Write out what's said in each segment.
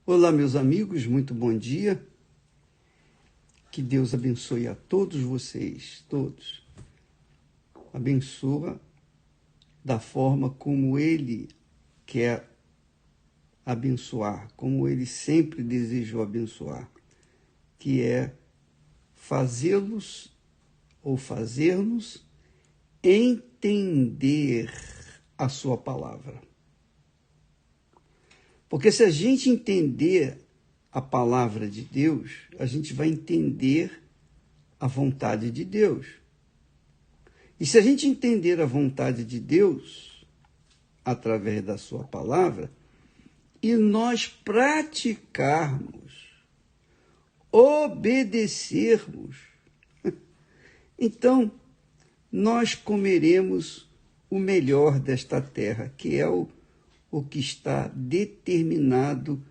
Olá, meus amigos, muito bom dia. Que Deus abençoe a todos vocês, todos. Abençoa da forma como Ele quer abençoar, como Ele sempre desejou abençoar, que é fazê-los ou fazer-nos entender a sua palavra. Porque se a gente entender a palavra de Deus, a gente vai entender a vontade de Deus. E se a gente entender a vontade de Deus através da sua palavra, e nós praticarmos, obedecermos, então nós comeremos o melhor desta terra, que é o que está determinado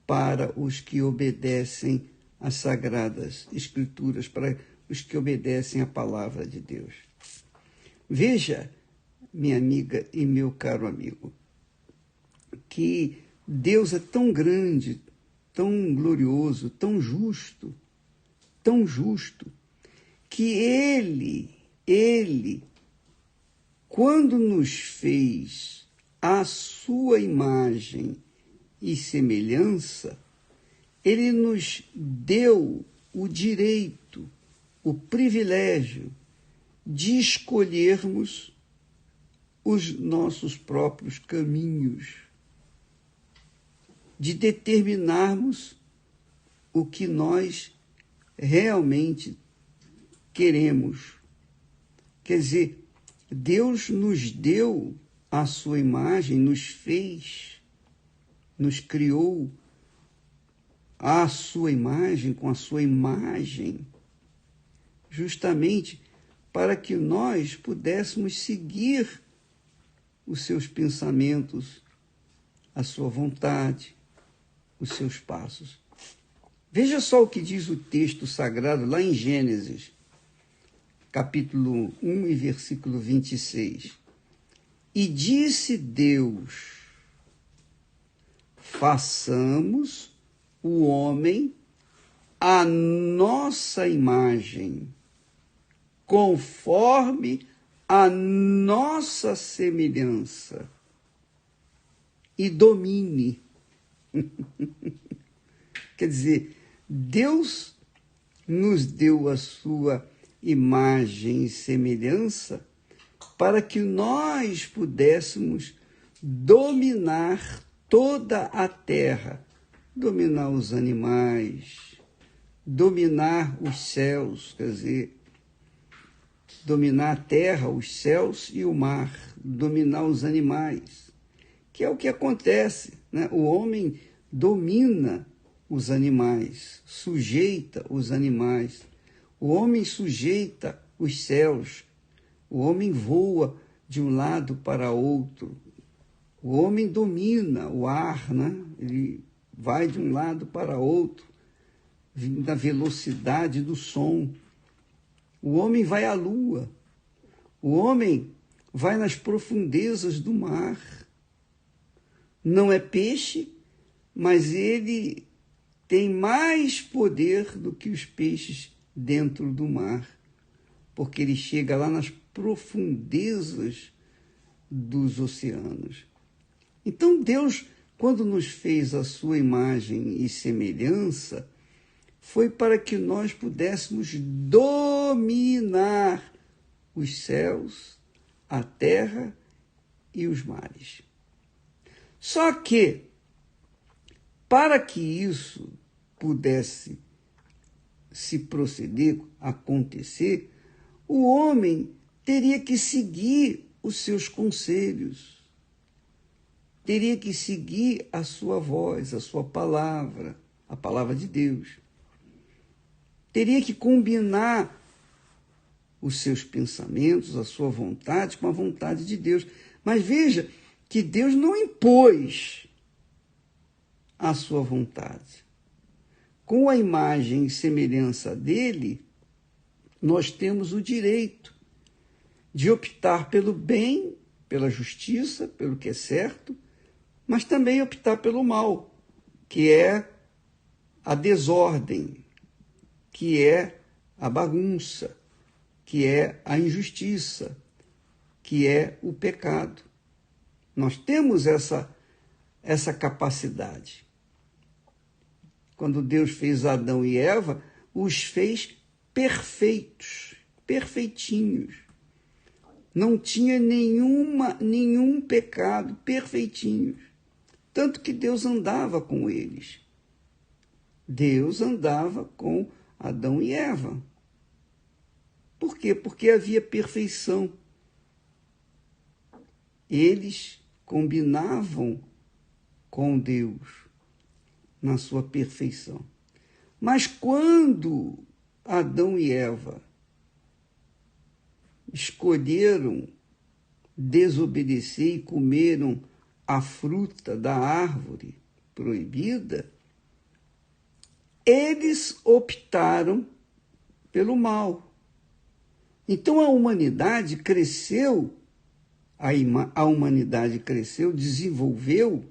para os que obedecem às Sagradas Escrituras, para os que obedecem à palavra de Deus. Veja, minha amiga e meu caro amigo, que Deus é tão grande, tão glorioso, tão justo, que Ele, quando nos fez à sua imagem e semelhança, Ele nos deu o direito, o privilégio de escolhermos os nossos próprios caminhos, de determinarmos o que nós realmente queremos. Quer dizer, Deus nos deu a sua imagem, nos fez, nos criou à sua imagem, com a sua imagem, justamente para que nós pudéssemos seguir os seus pensamentos, a sua vontade, os seus passos. Veja só o que diz o texto sagrado lá em Gênesis, capítulo 1 e versículo 26. E disse Deus: façamos o homem à nossa imagem, conforme a nossa semelhança, e domine. Quer dizer, Deus nos deu a sua imagem e semelhança para que nós pudéssemos dominar toda a terra, dominar os animais, dominar os céus, quer dizer, dominar a terra, os céus e o mar, dominar os animais, que é o que acontece, né? O homem domina os animais, sujeita os animais, o homem sujeita os céus, o homem voa de um lado para outro, o homem domina o ar, né? Ele vai de um lado para outro, na velocidade do som. O homem vai à lua, o homem vai nas profundezas do mar. Não é peixe, mas ele tem mais poder do que os peixes dentro do mar, porque ele chega lá nas profundezas dos oceanos. Então Deus, quando nos fez a sua imagem e semelhança, foi para que nós pudéssemos dominar os céus, a terra e os mares. Só que, para que isso pudesse se proceder, acontecer, o homem teria que seguir os seus conselhos, teria que seguir a sua voz, a sua palavra, a palavra de Deus. Teria que combinar os seus pensamentos, a sua vontade, com a vontade de Deus. Mas veja que Deus não impôs a sua vontade. Com a imagem e semelhança dele, nós temos o direito de optar pelo bem, pela justiça, pelo que é certo, mas também optar pelo mal, que é a desordem, que é a bagunça, que é a injustiça, que é o pecado. Nós temos essa capacidade. Quando Deus fez Adão e Eva, os fez perfeitos, perfeitinhos. Não tinha nenhum pecado, perfeitinhos. Tanto que Deus andava com eles. Deus andava com Adão e Eva. Por quê? Porque havia perfeição. Eles combinavam com Deus na sua perfeição. Mas quando Adão e Eva escolheram desobedecer e comeram a fruta da árvore proibida, eles optaram pelo mal. Então a humanidade cresceu, a humanidade cresceu, desenvolveu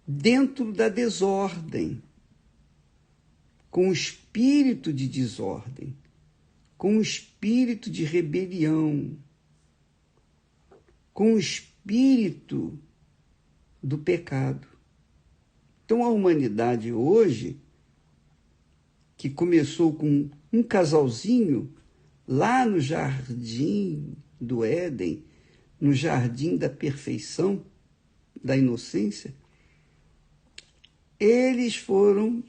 dentro da desordem, com o espírito de desordem, com o espírito de rebelião, com o espírito do pecado. Então a humanidade hoje, que começou com um casalzinho lá no jardim do Éden, no jardim da perfeição, da inocência, eles foram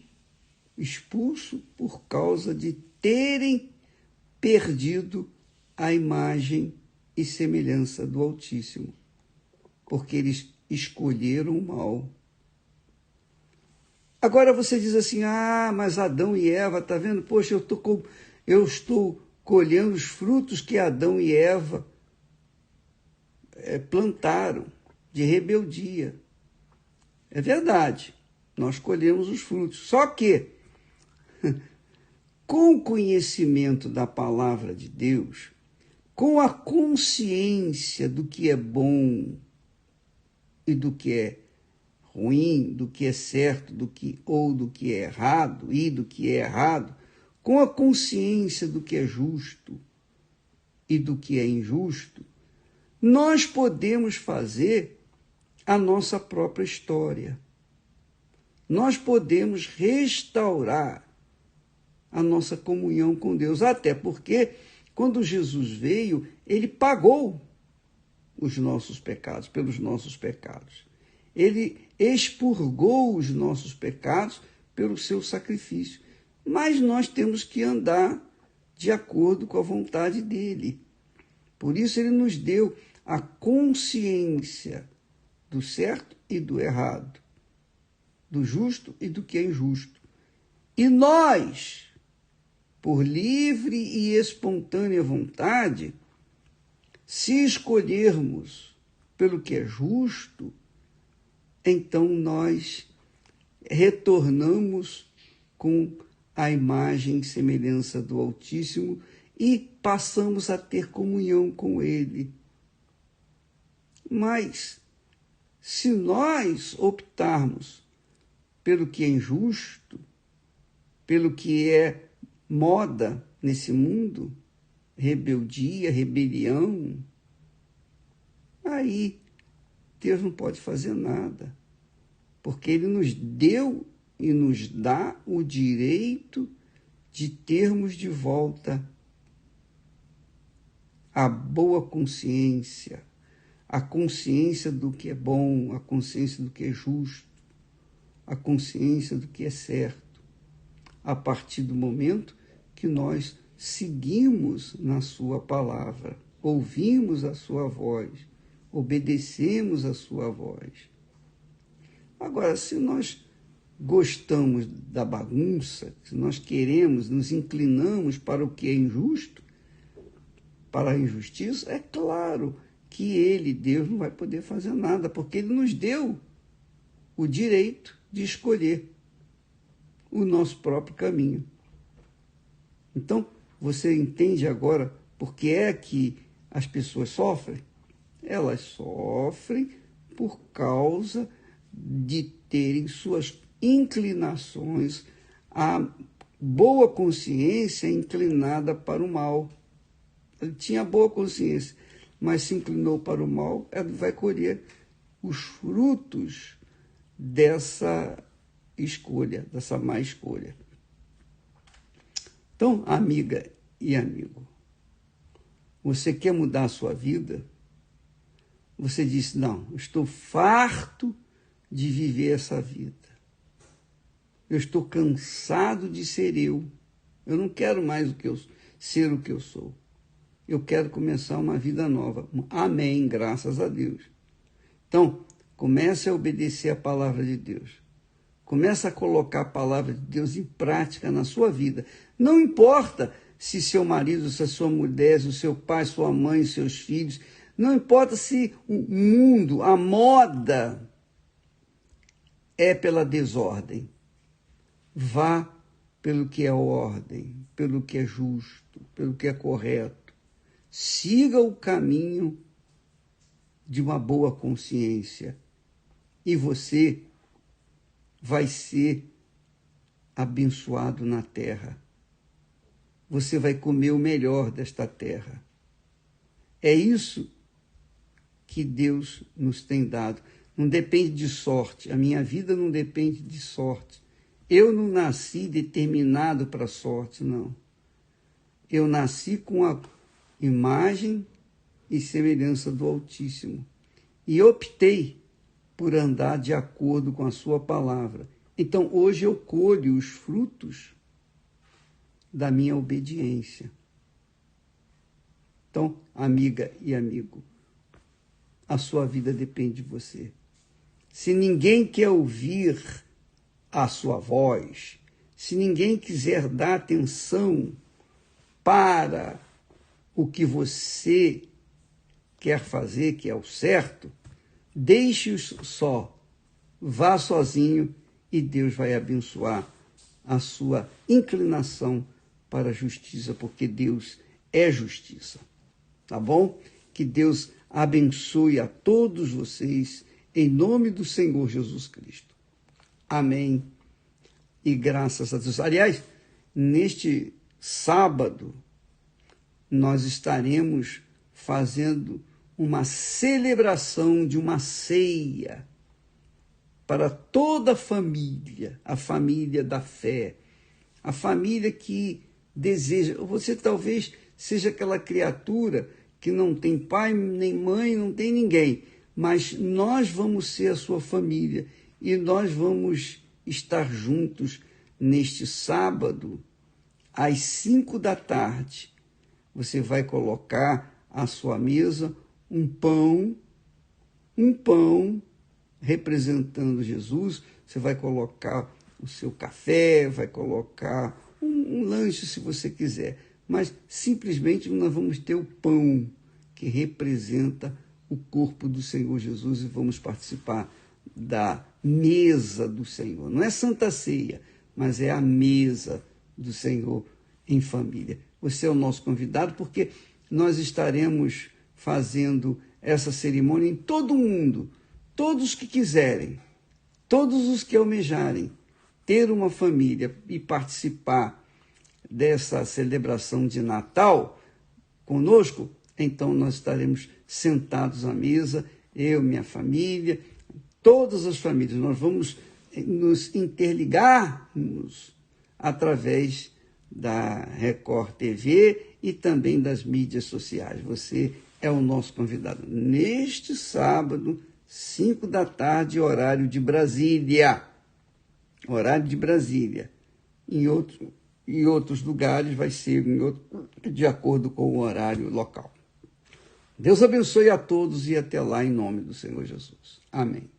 expulsos por causa de terem perdido a imagem e semelhança do Altíssimo, porque eles escolheram o mal. Agora você diz assim, mas Adão e Eva, tá vendo? Poxa, eu estou colhendo os frutos que Adão e Eva plantaram de rebeldia. É verdade, nós colhemos os frutos. Só que, com o conhecimento da palavra de Deus, com a consciência do que é bom e do que é ruim, do que é certo, do que é errado e do que é errado, com a consciência do que é justo e do que é injusto, nós podemos fazer a nossa própria história. Nós podemos restaurar a nossa comunhão com Deus, até porque quando Jesus veio, ele pagou os nossos pecados, pelos nossos pecados. Ele expurgou os nossos pecados pelo seu sacrifício. Mas nós temos que andar de acordo com a vontade dele. Por isso ele nos deu a consciência do certo e do errado, do justo e do que é injusto. E nós, por livre e espontânea vontade, se escolhermos pelo que é justo, então nós retornamos com a imagem e semelhança do Altíssimo e passamos a ter comunhão com Ele. Mas, se nós optarmos pelo que é injusto, pelo que é moda nesse mundo, rebeldia, rebelião, aí Deus não pode fazer nada, porque Ele nos deu e nos dá o direito de termos de volta a boa consciência, a consciência do que é bom, a consciência do que é justo, a consciência do que é certo, a partir do momento que nós seguimos na sua palavra, ouvimos a sua voz, obedecemos a sua voz. Agora, se nós gostamos da bagunça, se nós queremos, nos inclinamos para o que é injusto, para a injustiça, é claro que Ele, Deus, não vai poder fazer nada, porque Ele nos deu o direito de escolher o nosso próprio caminho. Então, você entende agora por que é que as pessoas sofrem? Elas sofrem por causa de terem suas inclinações, a boa consciência inclinada para o mal. Ele tinha boa consciência, mas se inclinou para o mal, ele vai colher os frutos dessa escolha, dessa má escolha. Então, amiga e amigo, você quer mudar a sua vida? Você diz, não, estou farto de viver essa vida. Eu estou cansado de ser eu. Eu não quero mais ser o que eu sou. Eu quero começar uma vida nova. Amém, graças a Deus. Então, comece a obedecer a palavra de Deus. Comece a colocar a palavra de Deus em prática na sua vida. Não importa se seu marido, se a sua mulher, se o seu pai, sua mãe, seus filhos, não importa se o mundo, a moda é pela desordem. Vá pelo que é ordem, pelo que é justo, pelo que é correto. Siga o caminho de uma boa consciência e você vai ser abençoado na terra. Você vai comer o melhor desta terra. É isso que Deus nos tem dado. Não depende de sorte. A minha vida não depende de sorte. Eu não nasci determinado para a sorte, não. Eu nasci com a imagem e semelhança do Altíssimo. E optei por andar de acordo com a sua palavra. Então, hoje eu colho os frutos da minha obediência. Então, amiga e amigo, a sua vida depende de você. Se ninguém quer ouvir a sua voz, se ninguém quiser dar atenção para o que você quer fazer, que é o certo, deixe-os só, vá sozinho e Deus vai abençoar a sua inclinação para a justiça, porque Deus é justiça. Tá bom? Que Deus abençoe a todos vocês, em nome do Senhor Jesus Cristo. Amém. E graças a Deus. Aliás, neste sábado, nós estaremos fazendo uma celebração de uma ceia para toda a família da fé, a família que deseja. Você talvez seja aquela criatura que não tem pai, nem mãe, não tem ninguém, mas nós vamos ser a sua família e nós vamos estar juntos neste sábado, às 5 da tarde. Você vai colocar à sua mesa um pão representando Jesus. Você vai colocar o seu café, vai colocar um lanche se você quiser, mas simplesmente nós vamos ter o pão que representa o corpo do Senhor Jesus e vamos participar da mesa do Senhor. Não é Santa Ceia, mas é a mesa do Senhor em família. Você é o nosso convidado porque nós estaremos fazendo essa cerimônia em todo o mundo. Todos que quiserem, todos os que almejarem ter uma família e participar dessa celebração de Natal conosco, então nós estaremos sentados à mesa, eu, minha família, todas as famílias. Nós vamos nos interligarmos através da Record TV e também das mídias sociais. Você é o nosso convidado. Neste sábado, 5 da tarde, horário de Brasília. Horário de Brasília. Em outros lugares vai ser de acordo com o horário local. Deus abençoe a todos e até lá em nome do Senhor Jesus. Amém.